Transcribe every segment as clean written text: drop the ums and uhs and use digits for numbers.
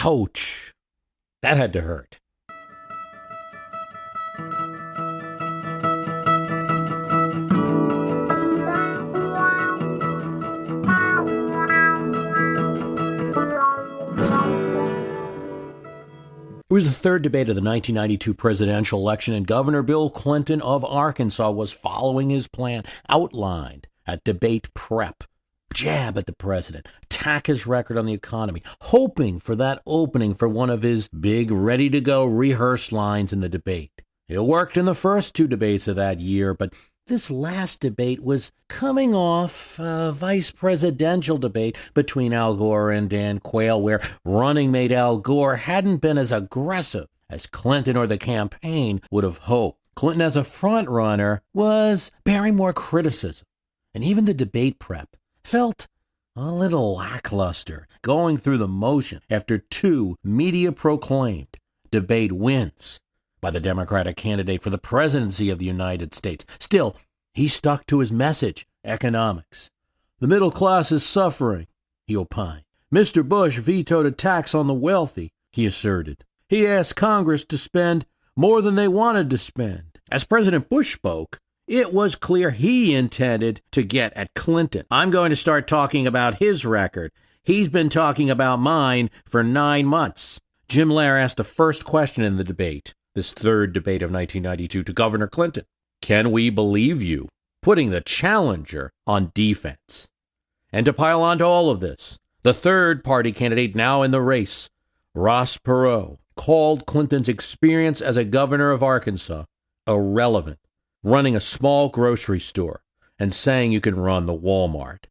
Ouch. That had to hurt. It was the third debate of the 1992 presidential election, and Governor Bill Clinton of Arkansas was following his plan outlined at debate prep. Jab at the president, attack his record on the economy, hoping for that opening for one of his big, ready-to-go, rehearsed lines in the debate. It worked in the first two debates of that year, but this last debate was coming off a vice presidential debate between Al Gore and Dan Quayle, where running mate Al Gore hadn't been as aggressive as Clinton or the campaign would have hoped. Clinton, as a front runner, was bearing more criticism, and even the debate prep felt a little lackluster, going through the motion after two media-proclaimed debate wins by the Democratic candidate for the presidency of the United States. Still, he stuck to his message, economics. The middle class is suffering, he opined. Mr. Bush vetoed a tax on the wealthy, he asserted. He asked Congress to spend more than they wanted to spend. As President Bush spoke, it was clear he intended to get at Clinton. I'm going to start talking about his record. He's been talking about mine for 9 months. Jim Lehrer asked the first question in the debate, this third debate of 1992, to Governor Clinton. Can we believe you? Putting the challenger on defense. And to pile on to all of this, the third party candidate now in the race, Ross Perot, called Clinton's experience as a governor of Arkansas irrelevant, running a small grocery store and saying you can run the Walmart.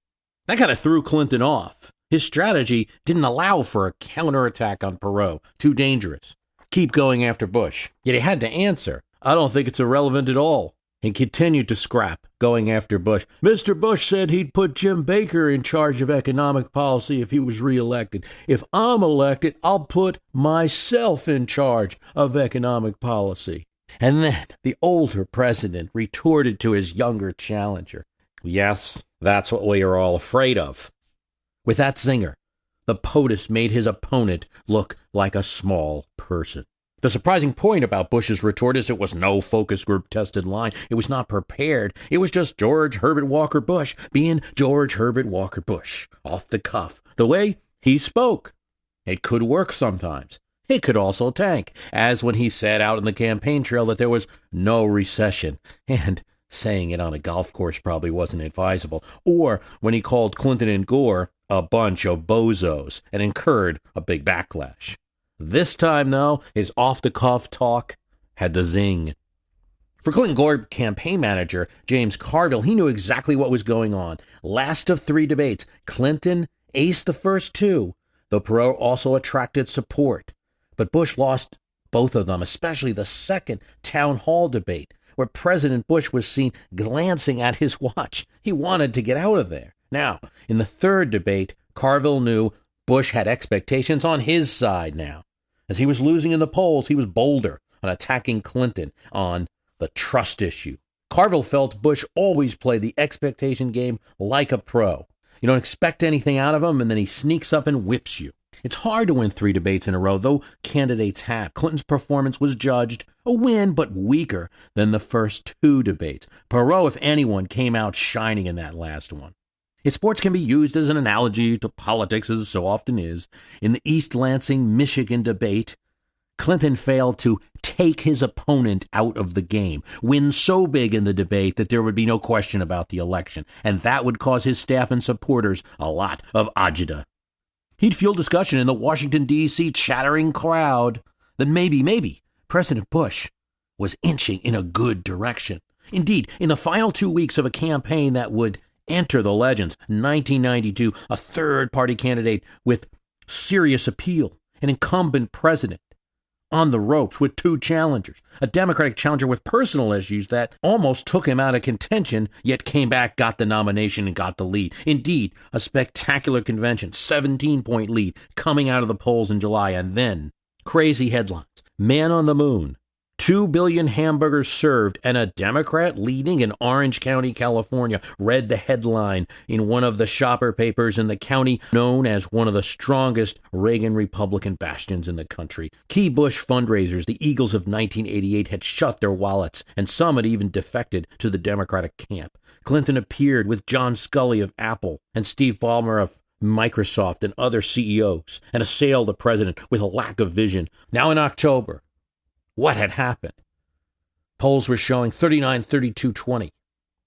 That kind of threw Clinton off. His strategy didn't allow for a counterattack on Perot. Too dangerous. Keep going after Bush. Yet he had to answer, I don't think it's irrelevant at all. He continued to scrap, going after Bush. Mr. Bush said he'd put Jim Baker in charge of economic policy if he was reelected. If I'm elected, I'll put myself in charge of economic policy. And then the older president retorted to his younger challenger. Yes, that's what we are all afraid of. With that zinger, the POTUS made his opponent look like a small person. The surprising point about Bush's retort is it was no focus group tested line. It was not prepared. It was just George Herbert Walker Bush being George Herbert Walker Bush, off the cuff, the way he spoke. It could work sometimes. It could also tank, as when he said out on the campaign trail that there was no recession, and saying it on a golf course probably wasn't advisable, or when he called Clinton and Gore a bunch of bozos and incurred a big backlash. This time, though, his off-the-cuff talk had the zing. For Clinton Gore campaign manager James Carville, he knew exactly what was going on. Last of 3 debates, Clinton aced the first 2, though Perot also attracted support. But Bush lost both of them, especially the second town hall debate, where President Bush was seen glancing at his watch. He wanted to get out of there. Now, in the third debate, Carville knew Bush had expectations on his side now. As he was losing in the polls, he was bolder on attacking Clinton on the trust issue. Carville felt Bush always played the expectation game like a pro. You don't expect anything out of him, and then he sneaks up and whips you. It's hard to win 3 debates in a row, though candidates have. Clinton's performance was judged a win, but weaker than the first 2 debates. Perot, if anyone, came out shining in that last one. If sports can be used as an analogy to politics, as it so often is, in the East Lansing, Michigan debate, Clinton failed to take his opponent out of the game, win so big in the debate that there would be no question about the election, and that would cause his staff and supporters a lot of agita. He'd fuel discussion in the Washington, D.C. chattering crowd that maybe President Bush was inching in a good direction. Indeed, in the final 2 weeks of a campaign that would enter the legends, 1992, a third-party candidate with serious appeal, an incumbent president on the ropes with 2 challengers, a Democratic challenger with personal issues that almost took him out of contention, yet came back, got the nomination, and got the lead. Indeed, a spectacular convention, 17-point lead coming out of the polls in July, and then crazy headlines. Man on the moon 2 billion hamburgers served, and a Democrat leading in Orange County, California, read the headline in one of the shopper papers in the county known as one of the strongest Reagan Republican bastions in the country. Key Bush fundraisers, the Eagles of 1988, had shut their wallets, and some had even defected to the Democratic camp. Clinton appeared with John Scully of Apple and Steve Ballmer of Microsoft and other CEOs, and assailed the president with a lack of vision. Now in October, what had happened? Polls were showing 39-32-20,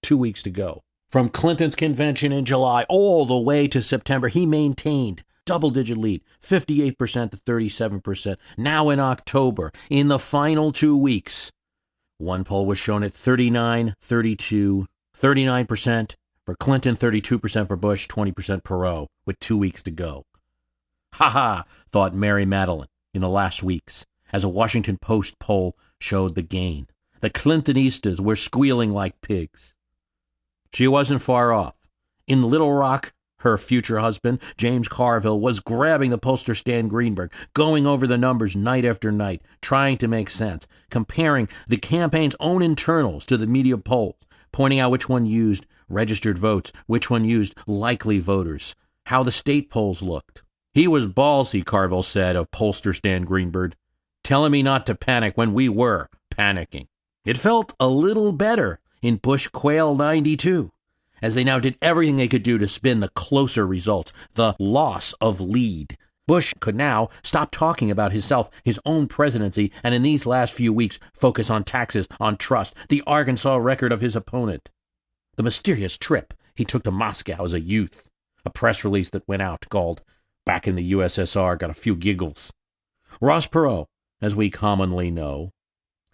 2 weeks to go. From Clinton's convention in July all the way to September, he maintained double-digit lead, 58% to 37%. Now in October, in the final 2 weeks, one poll was shown at 39-32, 39% for Clinton, 32% for Bush, 20% Perot, with 2 weeks to go. Ha ha, thought Mary Madeline in the last weeks, as a Washington Post poll showed the gain. The Clintonistas were squealing like pigs. She wasn't far off. In Little Rock, her future husband, James Carville, was grabbing the pollster Stan Greenberg, going over the numbers night after night, trying to make sense, comparing the campaign's own internals to the media polls, pointing out which one used registered votes, which one used likely voters, how the state polls looked. He was ballsy, Carville said of pollster Stan Greenberg, telling me not to panic when we were panicking. It felt a little better in Bush Quail 92, as they now did everything they could do to spin the closer results, the loss of lead. Bush could now stop talking about himself, his own presidency, and in these last few weeks focus on taxes, on trust, the Arkansas record of his opponent, the mysterious trip he took to Moscow as a youth. A press release that went out called "Back in the USSR" got a few giggles. Ross Perot, as we commonly know,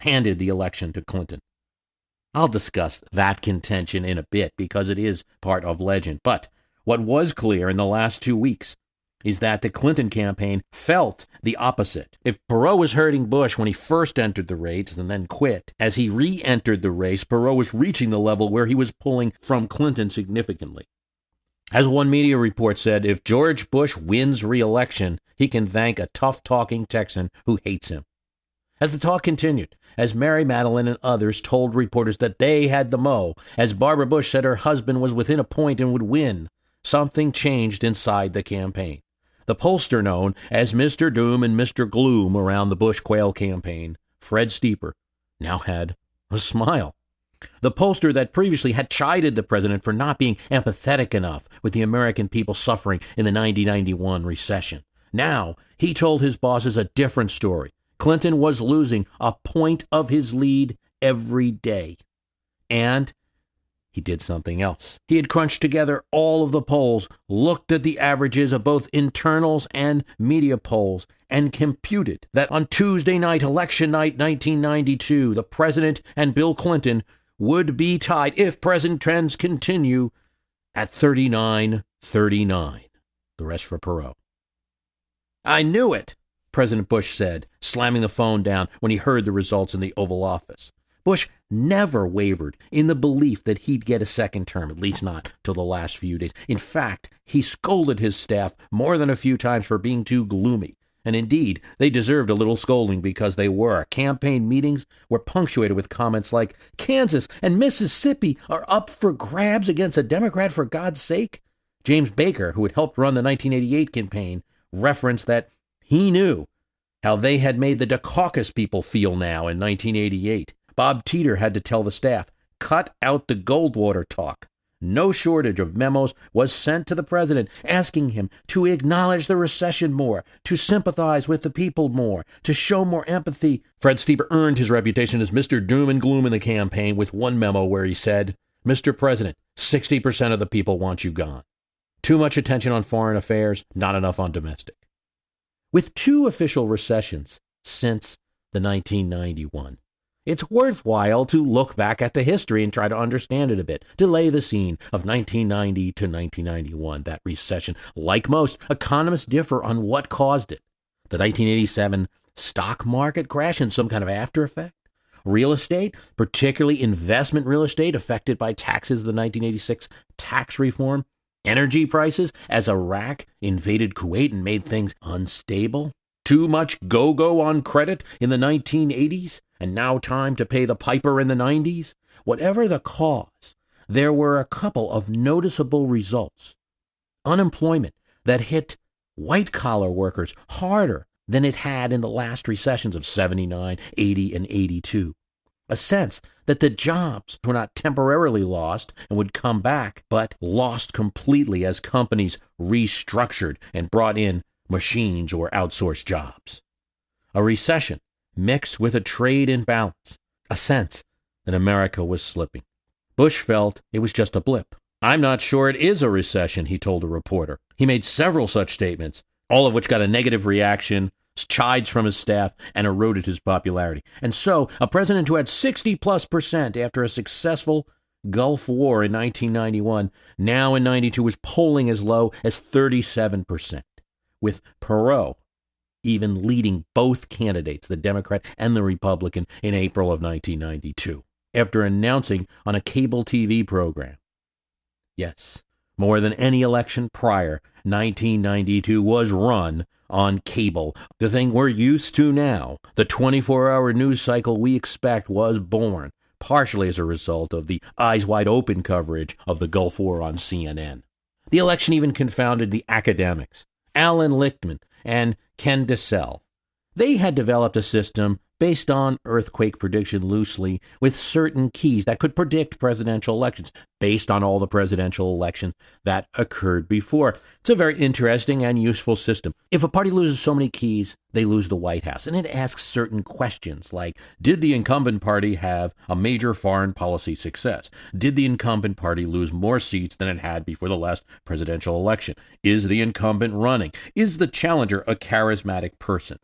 handed the election to Clinton. I'll discuss that contention in a bit because it is part of legend. But what was clear in the last 2 weeks is that the Clinton campaign felt the opposite. If Perot was hurting Bush when he first entered the race and then quit, as he re-entered the race, Perot was reaching the level where he was pulling from Clinton significantly. As one media report said, if George Bush wins re-election, he can thank a tough-talking Texan who hates him. As the talk continued, as Mary Madeline and others told reporters that they had the mo, as Barbara Bush said her husband was within a point and would win, something changed inside the campaign. The pollster known as Mr. Doom and Mr. Gloom around the Bush Quail campaign, Fred Steeper, now had a smile. The pollster that previously had chided the president for not being empathetic enough with the American people suffering in the 1991 recession. Now, he told his bosses a different story. Clinton was losing a point of his lead every day. And he did something else. He had crunched together all of the polls, looked at the averages of both internals and media polls, and computed that on Tuesday night, election night 1992, the president and Bill Clinton would be tied, if present trends continue, at 39-39. The rest for Perot. I knew it, President Bush said, slamming the phone down when he heard the results in the Oval Office. Bush never wavered in the belief that he'd get a second term, at least not till the last few days. In fact, he scolded his staff more than a few times for being too gloomy. And indeed, they deserved a little scolding because they were. Campaign meetings were punctuated with comments like, Kansas and Mississippi are up for grabs against a Democrat for God's sake. James Baker, who had helped run the 1988 campaign, referenced that he knew how they had made the Dukakis people feel now in 1988. Bob Teeter had to tell the staff, cut out the Goldwater talk. No shortage of memos was sent to the president asking him to acknowledge the recession more, to sympathize with the people more, to show more empathy. Fred Steeper earned his reputation as Mr. Doom and Gloom in the campaign with one memo where he said, Mr. President, 60% of the people want you gone. Too much attention on foreign affairs, not enough on domestic. With two official recessions since the 1991, it's worthwhile to look back at the history and try to understand it a bit, to lay the scene of 1990 to 1991, that recession. Like most, economists differ on what caused it. The 1987 stock market crash and some kind of after effect. Real estate, particularly investment real estate affected by taxes of the 1986 tax reform. Energy prices as Iraq invaded Kuwait and made things unstable. Too much go-go on credit in the 1980s, and now time to pay the piper in the 90s? Whatever the cause, there were a couple of noticeable results. Unemployment that hit white-collar workers harder than it had in the last recessions of 79, 80, and 82. A sense that the jobs were not temporarily lost and would come back, but lost completely as companies restructured and brought in machines or outsourced jobs. A recession mixed with a trade imbalance, a sense that America was slipping. Bush felt it was just a blip. "I'm not sure it is a recession," he told a reporter. He made several such statements, all of which got a negative reaction, chides from his staff, and eroded his popularity. And so, a president who had 60+% after a successful Gulf War in 1991, now in 92 was polling as low as 37%, with Perot even leading both candidates, the Democrat and the Republican, in April of 1992, after announcing on a cable TV program. Yes, more than any election prior, 1992 was run on cable. The thing we're used to now, the 24-hour news cycle we expect, was born, partially as a result of the eyes-wide-open coverage of the Gulf War on CNN. The election even confounded the academics, Alan Lichtman and Ken DeSalle. They had developed a system based on earthquake prediction loosely, with certain keys that could predict presidential elections based on all the presidential elections that occurred before. It's a very interesting and useful system. If a party loses so many keys, they lose the White House. And it asks certain questions like, did the incumbent party have a major foreign policy success? Did the incumbent party lose more seats than it had before the last presidential election? Is the incumbent running? Is the challenger a charismatic person?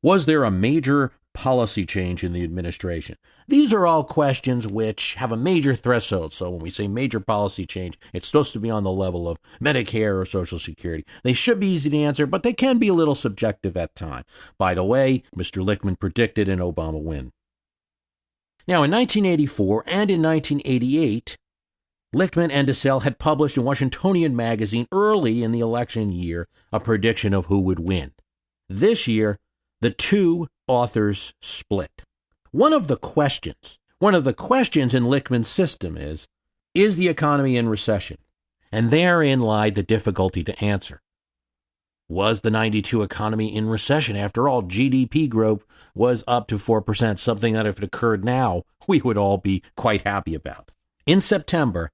Was there a major policy change in the administration? These are all questions which have a major threshold. So when we say major policy change, it's supposed to be on the level of Medicare or Social Security. They should be easy to answer, but they can be a little subjective at times. By the way, Mr. Lichtman predicted an Obama win. Now, in 1984 and in 1988, Lichtman and DeSalle had published in Washingtonian magazine early in the election year a prediction of who would win. This year, the two authors split. One of the questions in Lichtman's system is the economy in recession? And therein lied the difficulty to answer. Was the 92 economy in recession? After all, GDP growth was up to 4%, something that if it occurred now, we would all be quite happy about. In September,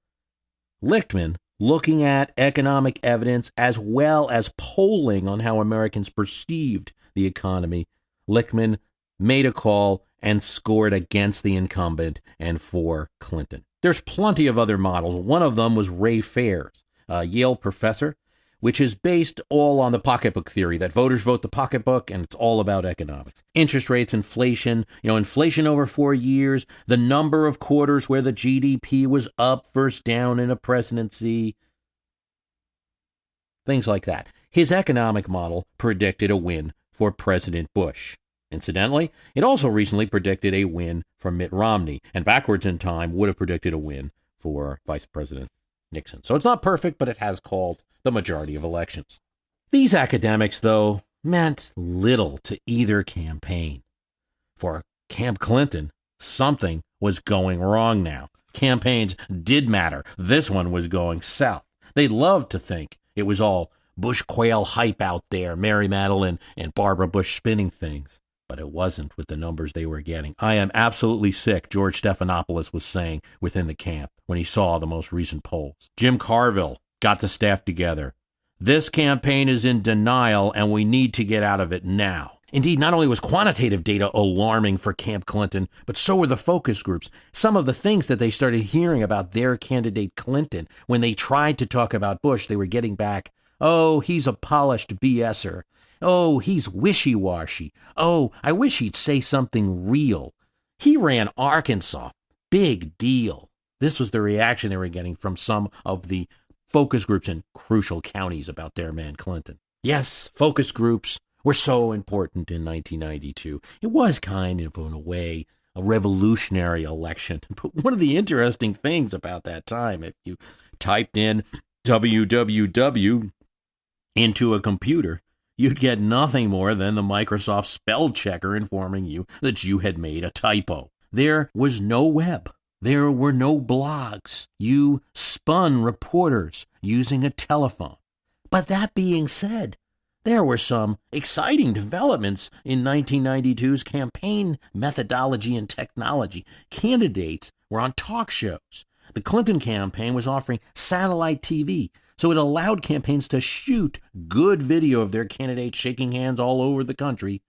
Lichtman, looking at economic evidence as well as polling on how Americans perceived the economy, Lichtman made a call and scored against the incumbent and for Clinton. There's plenty of other models. One of them was Ray Fair's, a Yale professor, which is based all on the pocketbook theory, that voters vote the pocketbook and it's all about economics. Interest rates, inflation, inflation over 4 years, the number of quarters where the GDP was up versus down in a presidency, things like that. His economic model predicted a win for President Bush. Incidentally, it also recently predicted a win for Mitt Romney, and backwards in time would have predicted a win for Vice President Nixon. So it's not perfect, but it has called the majority of elections. These academics, though, meant little to either campaign. For Camp Clinton, something was going wrong now. Campaigns did matter. This one was going south. They loved to think it was all Bush quail hype out there, Mary Madeline and Barbara Bush spinning things. But it wasn't with the numbers they were getting. I am absolutely sick, George Stephanopoulos was saying within the camp when he saw the most recent polls. Jim Carville got the staff together. This campaign is in denial and we need to get out of it now. Indeed, not only was quantitative data alarming for Camp Clinton, but so were the focus groups. Some of the things that they started hearing about their candidate Clinton, when they tried to talk about Bush, they were getting back, oh, he's a polished BSer. Oh, he's wishy-washy. Oh, I wish he'd say something real. He ran Arkansas. Big deal. This was the reaction they were getting from some of the focus groups in crucial counties about their man Clinton. Yes, focus groups were so important in 1992. It was kind of, in a way, a revolutionary election. But one of the interesting things about that time, if you typed in www into a computer, you'd get nothing more than the Microsoft spell checker informing you that you had made a typo. There was no web. There were no blogs. You spun reporters using a telephone. But that being said, there were some exciting developments in 1992's campaign methodology and technology. Candidates were on talk shows. The Clinton campaign was offering satellite TV, so it allowed campaigns to shoot good video of their candidates shaking hands all over the country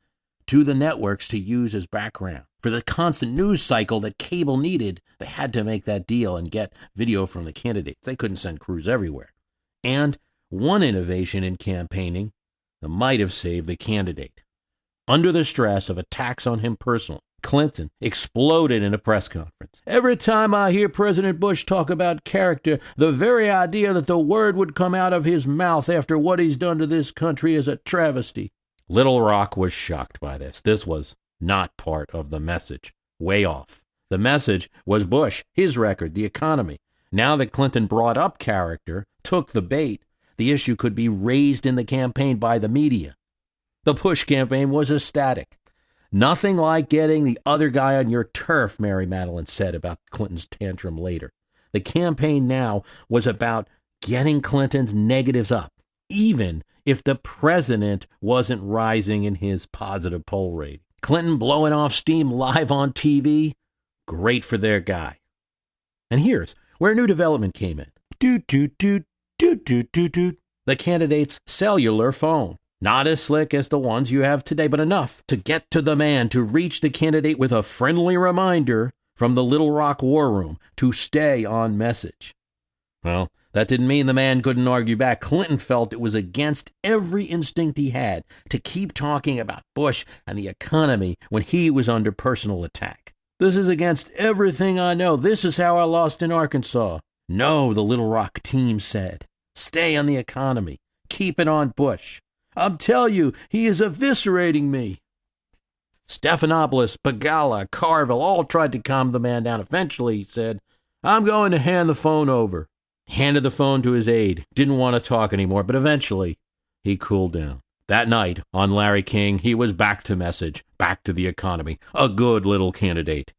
to the networks to use as background. For the constant news cycle that cable needed, they had to make that deal and get video from the candidates. They couldn't send crews everywhere. And one innovation in campaigning that might have saved the candidate. Under the stress of attacks on him personally, Clinton exploded in a press conference. Every time I hear President Bush talk about character, the very idea that the word would come out of his mouth after what he's done to this country is a travesty. Little Rock was shocked by this. This was not part of the message. Way off. The message was Bush, his record, the economy. Now that Clinton brought up character, took the bait, the issue could be raised in the campaign by the media. The Bush campaign was ecstatic. Nothing like getting the other guy on your turf, Mary Madeline said about Clinton's tantrum later. The campaign now was about getting Clinton's negatives up, even if the president wasn't rising in his positive poll rate. Clinton blowing off steam live on TV, great for their guy. And here's where new development came in. The candidate's cellular phone. Not as slick as the ones you have today, but enough to get to the man, to reach the candidate with a friendly reminder from the Little Rock war room to stay on message. Well, that didn't mean the man couldn't argue back. Clinton felt it was against every instinct he had to keep talking about Bush and the economy when he was under personal attack. This is against everything I know. This is how I lost in Arkansas. No, the Little Rock team said. Stay on the economy. Keep it on Bush. I'm telling you, he is eviscerating me. Stephanopoulos, Pagala, Carville all tried to calm the man down. Eventually, he said, I'm going to hand the phone over. Handed the phone to his aide. Didn't want to talk anymore, but eventually he cooled down. That night, on Larry King, he was back to message, back to the economy. A good little candidate.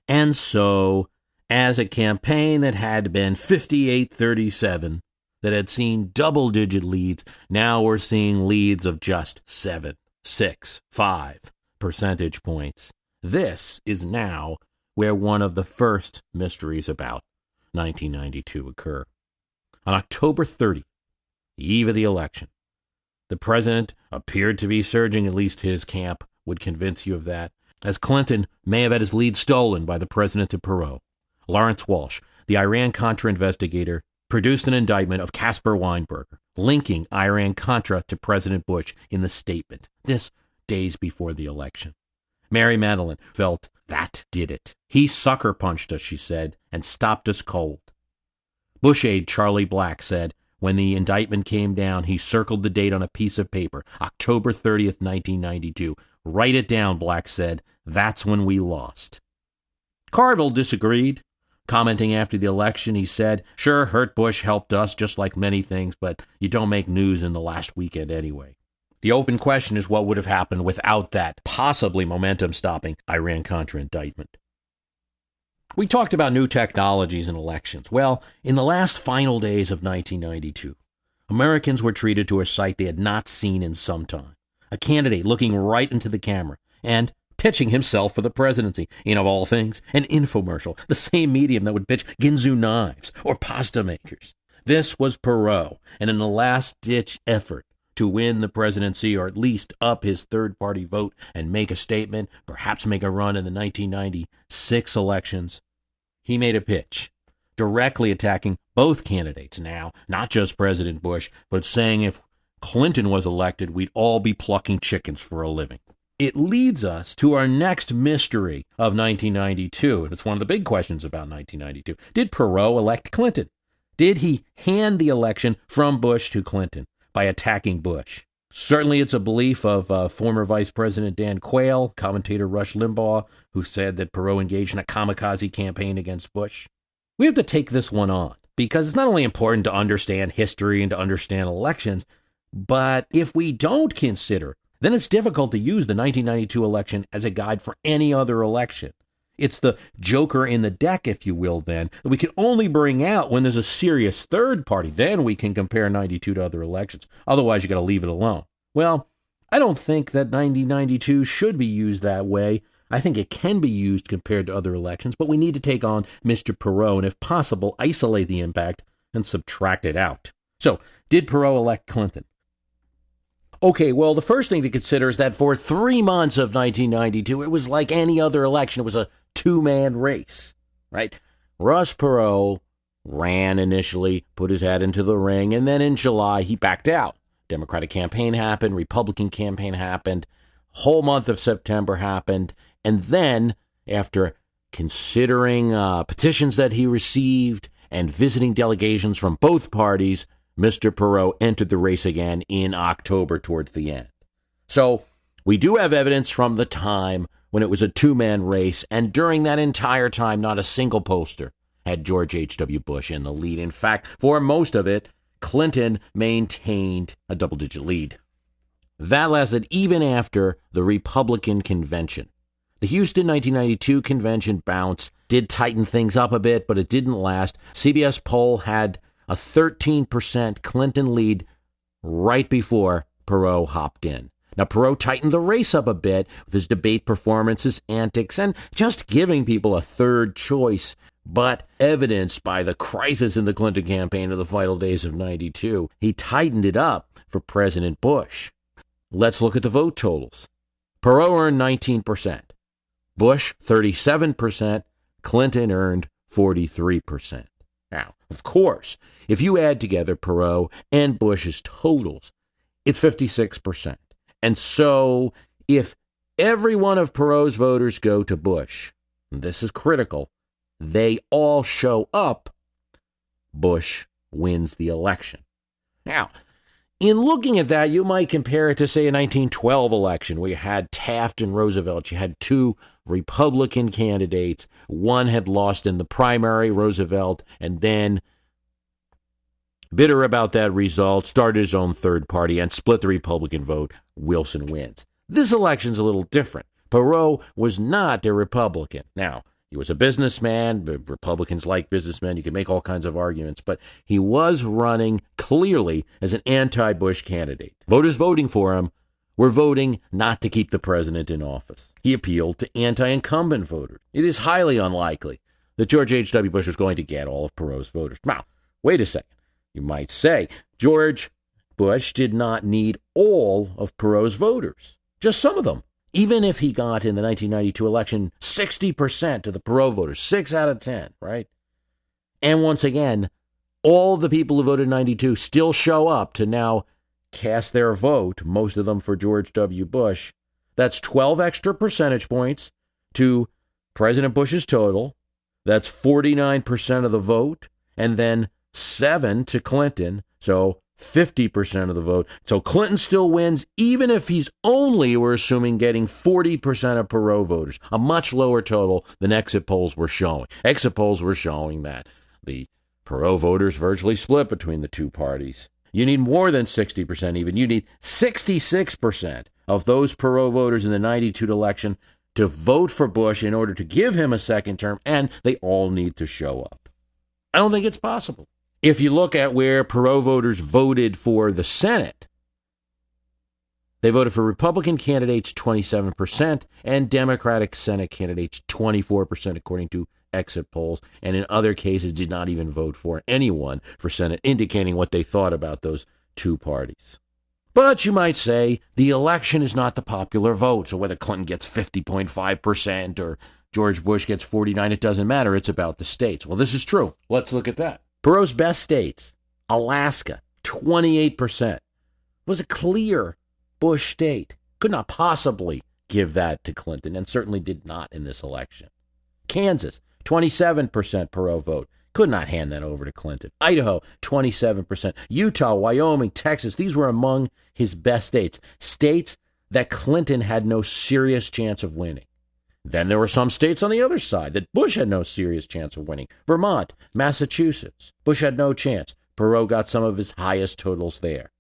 And so, as a campaign that had been 58-37, that had seen double-digit leads, now we're seeing leads of just 7, 6, 5 percentage points. This is now where one of the first mysteries about 1992 occur. On October 30, the eve of the election, the president appeared to be surging, at least his camp would convince you of that, as Clinton may have had his lead stolen by the president of Perot. Lawrence Walsh, the Iran-Contra investigator, produced an indictment of Caspar Weinberger, linking Iran-Contra to President Bush in the statement, this days before the election. Mary Madeline felt that did it. He sucker punched us, she said, and stopped us cold. Bush aide Charlie Black said, when the indictment came down, he circled the date on a piece of paper, October 30th, 1992. Write it down, Black said. That's when we lost. Carville disagreed. Commenting after the election, he said, sure, Hurt Bush helped us just like many things, but you don't make news in the last weekend anyway. The open question is what would have happened without that possibly momentum-stopping Iran-Contra indictment. We talked about new technologies in elections. Well, in the last final days of 1992, Americans were treated to a sight they had not seen in some time. A candidate looking right into the camera and pitching himself for the presidency in, of all things, an infomercial, the same medium that would pitch Ginzu knives or pasta makers. This was Perot, and in a last-ditch effort to win the presidency or at least up his third-party vote and make a statement, perhaps make a run in the 1996 elections, he made a pitch, directly attacking both candidates now, not just President Bush, but saying if Clinton was elected, we'd all be plucking chickens for a living. It leads us to our next mystery of 1992, and it's one of the big questions about 1992. Did Perot elect Clinton? Did he hand the election from Bush to Clinton by attacking Bush? Certainly it's a belief of former Vice President Dan Quayle, commentator Rush Limbaugh, who said that Perot engaged in a kamikaze campaign against Bush. We have to take this one on, because it's not only important to understand history and to understand elections, But if we don't consider, then it's difficult to use the 1992 election as a guide for any other election. It's the joker in the deck, if you will, then, that we can only bring out when there's a serious third party. Then we can compare 92 to other elections. Otherwise, you got to leave it alone. Well, I don't think that 1992 should be used that way. I think it can be used compared to other elections, but we need to take on Mr. Perot and, if possible, isolate the impact and subtract it out. So, did Perot elect Clinton? Okay, well, the first thing to consider is that for 3 months of 1992, it was like any other election. It was a two-man race, right? Ross Perot ran initially, put his hat into the ring, and then in July, he backed out. Democratic campaign happened, Republican campaign happened, whole month of September happened, and then, after considering petitions that he received and visiting delegations from both parties, Mr. Perot entered the race again in October towards the end. So we do have evidence from the time when it was a two-man race, and during that entire time, not a single pollster had George H.W. Bush in the lead. In fact, for most of it, Clinton maintained a double-digit lead. That lasted even after the Republican convention. The Houston 1992 convention bounce did tighten things up a bit, but it didn't last. CBS poll had a 13% Clinton lead right before Perot hopped in. Now, Perot tightened the race up a bit with his debate performance, his antics, and just giving people a third choice, but evidenced by the crisis in the Clinton campaign of the final days of 92, he tightened it up for President Bush. Let's look at the vote totals. Perot earned 19%. Bush, 37%. Clinton earned 43%. Now, of course, if you add together Perot and Bush's totals, it's 56%. And so, if every one of Perot's voters go to Bush, and this is critical, they all show up, Bush wins the election. Now, in looking at that, you might compare it to, say, a 1912 election where you had Taft and Roosevelt. You had two Republican candidates. One had lost in the primary, Roosevelt, and then, bitter about that result, started his own third party and split the Republican vote. Wilson wins. This election's a little different. Perot was not a Republican. Now, he was a businessman. Republicans like businessmen. You can make all kinds of arguments, but he was running clearly as an anti-Bush candidate. Voters voting for him were voting not to keep the president in office. He appealed to anti-incumbent voters. It is highly unlikely that George H.W. Bush was going to get all of Perot's voters. Now, wait a second. You might say George Bush did not need all of Perot's voters, just some of them. Even if he got in the 1992 election 60% of the Perot voters, 6 out of 10, right? And once again, all the people who voted in 92 still show up to now cast their vote, most of them for George W. Bush. That's 12 extra percentage points to President Bush's total. That's 49% of the vote, and then 7 to Clinton, so 50% of the vote. So Clinton still wins, even if he's only, we're assuming, getting 40% of Perot voters, a much lower total than exit polls were showing. Exit polls were showing that the Perot voters virtually split between the two parties. You need more than 60% even. You need 66% of those Perot voters in the 92 election to vote for Bush in order to give him a second term, and they all need to show up. I don't think it's possible. If you look at where Perot voters voted for the Senate, they voted for Republican candidates 27% and Democratic Senate candidates 24%, according to exit polls, and in other cases did not even vote for anyone for Senate, indicating what they thought about those two parties. But you might say the election is not the popular vote, so whether Clinton gets 50.5% or George Bush gets 49%, it doesn't matter. It's about the states. Well, this is true. Let's look at that. Perot's best states, Alaska, 28%, was a clear Bush state. Could not possibly give that to Clinton, and certainly did not in this election. Kansas, 27% Perot vote. Could not hand that over to Clinton. Idaho, 27%. Utah, Wyoming, Texas, these were among his best states. States that Clinton had no serious chance of winning. Then there were some states on the other side that Bush had no serious chance of winning. Vermont, Massachusetts. Bush had no chance. Perot got some of his highest totals there.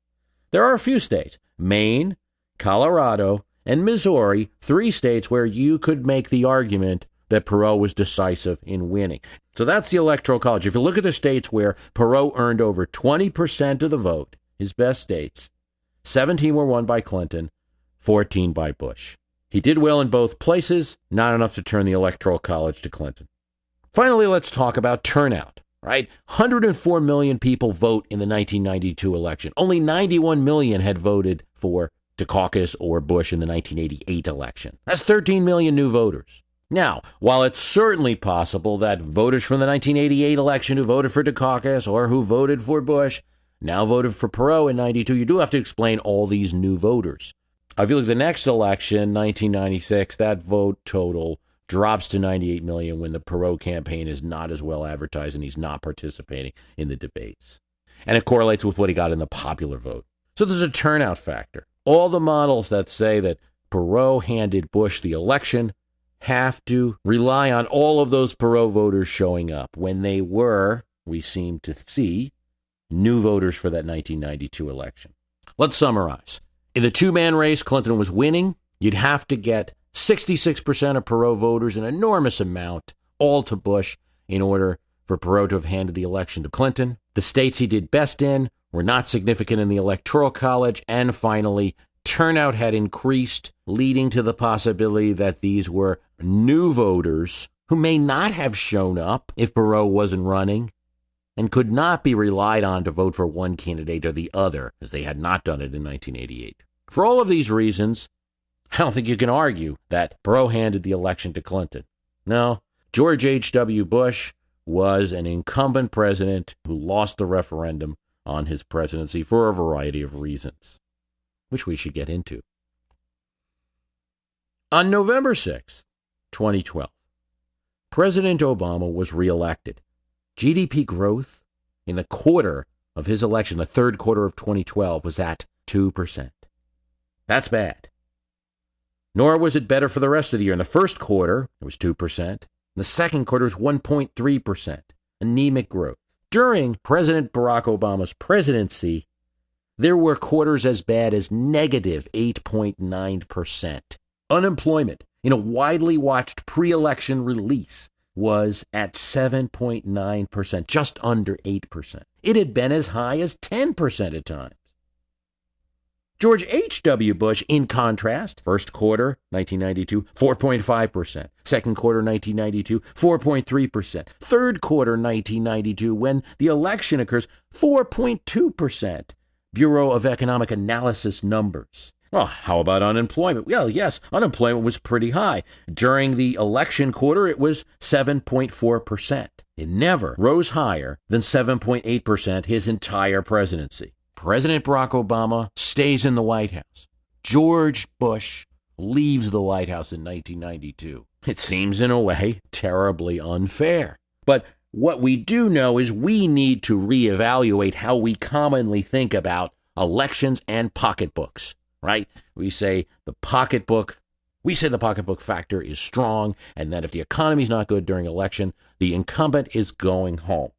There are a few states, Maine, Colorado, and Missouri, 3 states where you could make the argument that Perot was decisive in winning. So that's the Electoral College. If you look at the states where Perot earned over 20% of the vote, his best states, 17 were won by Clinton, 14 by Bush. He did well in both places, not enough to turn the Electoral College to Clinton. Finally, let's talk about turnout, right? 104 million people vote in the 1992 election. Only 91 million had voted for Dukakis or Bush in the 1988 election. That's 13 million new voters. Now, while it's certainly possible that voters from the 1988 election who voted for Dukakis or who voted for Bush now voted for Perot in 92, you do have to explain all these new voters. If you look at the next election, 1996, that vote total drops to 98 million when the Perot campaign is not as well advertised and he's not participating in the debates. And it correlates with what he got in the popular vote. So there's a turnout factor. All the models that say that Perot handed Bush the election have to rely on all of those Perot voters showing up. When they were, we seem to see, new voters for that 1992 election. Let's summarize. In the two-man race, Clinton was winning. You'd have to get 66% of Perot voters, an enormous amount, all to Bush in order for Perot to have handed the election to Clinton. The states he did best in were not significant in the Electoral College. And finally, turnout had increased, leading to the possibility that these were new voters who may not have shown up if Perot wasn't running and could not be relied on to vote for one candidate or the other, as they had not done it in 1988. For all of these reasons, I don't think you can argue that Perot handed the election to Clinton. No, George H.W. Bush was an incumbent president who lost the referendum on his presidency for a variety of reasons, which we should get into. On November 6, 2012, President Obama was reelected. GDP growth in the quarter of his election, the third quarter of 2012, was at 2%. That's bad. Nor was it better for the rest of the year. In the first quarter, it was 2%. In the second quarter, it was 1.3%. Anemic growth. During President Barack Obama's presidency, there were quarters as bad as negative 8.9%. Unemployment, in a widely watched pre-election release, was at 7.9%, just under 8%. It had been as high as 10% at times. George H.W. Bush, in contrast, first quarter, 1992, 4.5%. Second quarter, 1992, 4.3%. Third quarter, 1992, when the election occurs, 4.2%. Bureau of Economic Analysis numbers. Well, how about unemployment? Well, yes, unemployment was pretty high. During the election quarter, it was 7.4%. It never rose higher than 7.8% his entire presidency. President Barack Obama stays in the White House. George Bush leaves the White House in 1992. It seems, in a way, terribly unfair. But what we do know is we need to reevaluate how we commonly think about elections and pocketbooks, right? We say the pocketbook factor is strong, and that if the economy's not good during election, the incumbent is going home.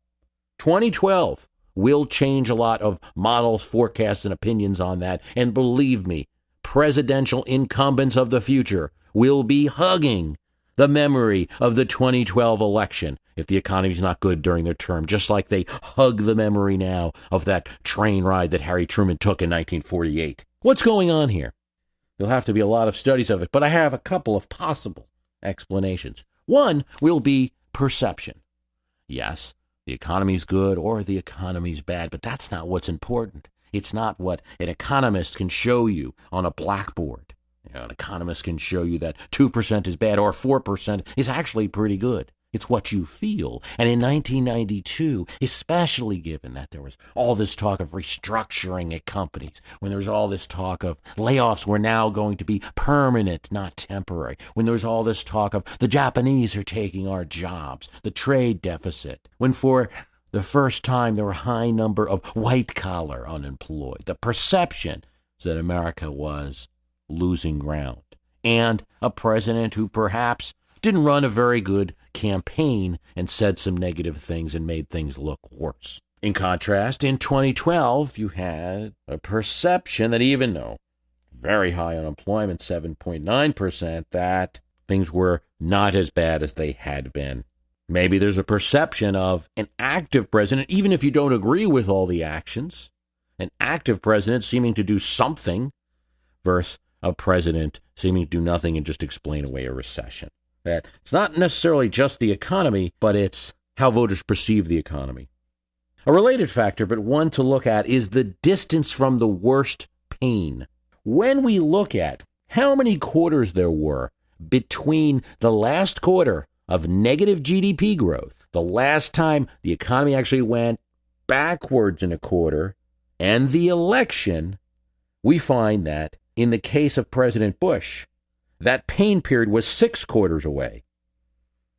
2012 will change a lot of models, forecasts, and opinions on that. And believe me, presidential incumbents of the future will be hugging the memory of the 2012 election if the economy's not good during their term, just like they hug the memory now of that train ride that Harry Truman took in 1948. What's going on here? There'll have to be a lot of studies of it, but I have a couple of possible explanations. One will be perception. Yes, the economy's good or the economy's bad, but that's not what's important. It's not what an economist can show you on a blackboard. An economist can show you that 2% is bad or 4% is actually pretty good. It's what you feel. And in 1992, especially given that there was all this talk of restructuring at companies, when there was all this talk of layoffs were now going to be permanent, not temporary, when there was all this talk of the Japanese are taking our jobs, the trade deficit, when for the first time there were a high number of white-collar unemployed, the perception that America was losing ground, and a president who perhaps didn't run a very good campaign and said some negative things and made things look worse. In contrast, in 2012, you had a perception that even though very high unemployment, 7.9%, that things were not as bad as they had been. Maybe there's a perception of an active president, even if you don't agree with all the actions, an active president seeming to do something versus a president seeming to do nothing and just explain away a recession. That it's not necessarily just the economy, but it's how voters perceive the economy. A related factor, but one to look at, is the distance from the worst pain. When we look at how many quarters there were between the last quarter of negative GDP growth, the last time the economy actually went backwards in a quarter, and the election, we find that in the case of President Bush, that pain period was 6 quarters away.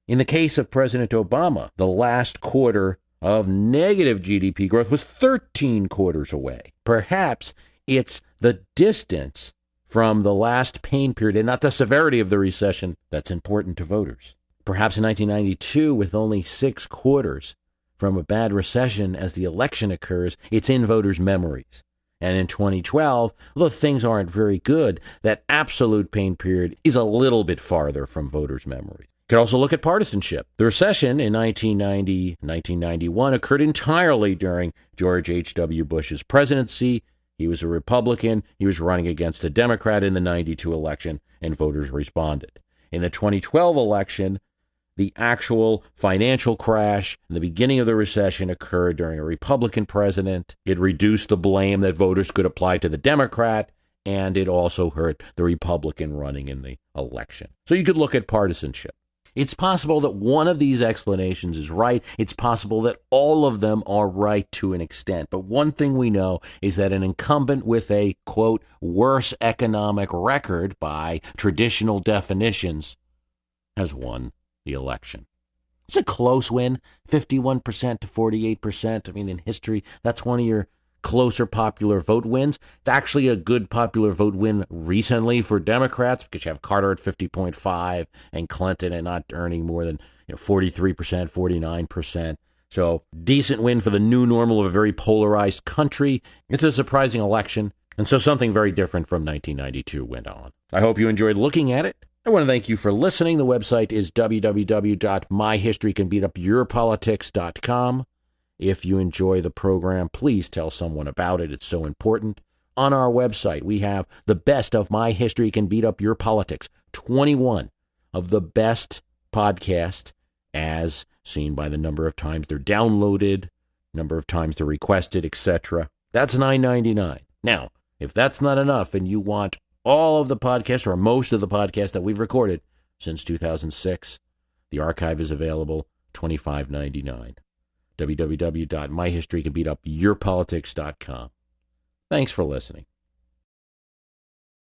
In the case of President Obama, the last quarter of negative GDP growth was 13 quarters away. Perhaps it's the distance from the last pain period and not the severity of the recession that's important to voters. Perhaps in 1992, with only 6 quarters from a bad recession as the election occurs, it's in voters' memories. And in 2012, although things aren't very good, that absolute pain period is a little bit farther from voters' memories. You could also look at partisanship. The recession in 1990-1991 occurred entirely during George H.W. Bush's presidency. He was a Republican. He was running against a Democrat in the 92 election, and voters responded. In the 2012 election, the actual financial crash and the beginning of the recession occurred during a Republican president. It reduced the blame that voters could apply to the Democrat, and it also hurt the Republican running in the election. So you could look at partisanship. It's possible that one of these explanations is right. It's possible that all of them are right to an extent. But one thing we know is that an incumbent with a, quote, worse economic record by traditional definitions has won the election. It's a close win, 51% to 48%. I mean, in history, that's one of your closer popular vote wins. It's actually a good popular vote win recently for Democrats because you have Carter at 50.5 and Clinton at not earning more than 43%, 49%. So decent win for the new normal of a very polarized country. It's a surprising election. And so something very different from 1992 went on. I hope you enjoyed looking at it. I want to thank you for listening. The website is www.myhistorycanbeatupyourpolitics.com. If you enjoy the program, please tell someone about it. It's so important. On our website, we have the best of My History Can Beat Up Your Politics, 21 of the best podcasts as seen by the number of times they're downloaded, number of times they're requested, etc. That's $9.99. Now, if that's not enough and you want all of the podcasts or most of the podcasts that we've recorded since 2006, the archive is available, $25.99. www.myhistorycanbeatupyourpolitics.com. Thanks for listening.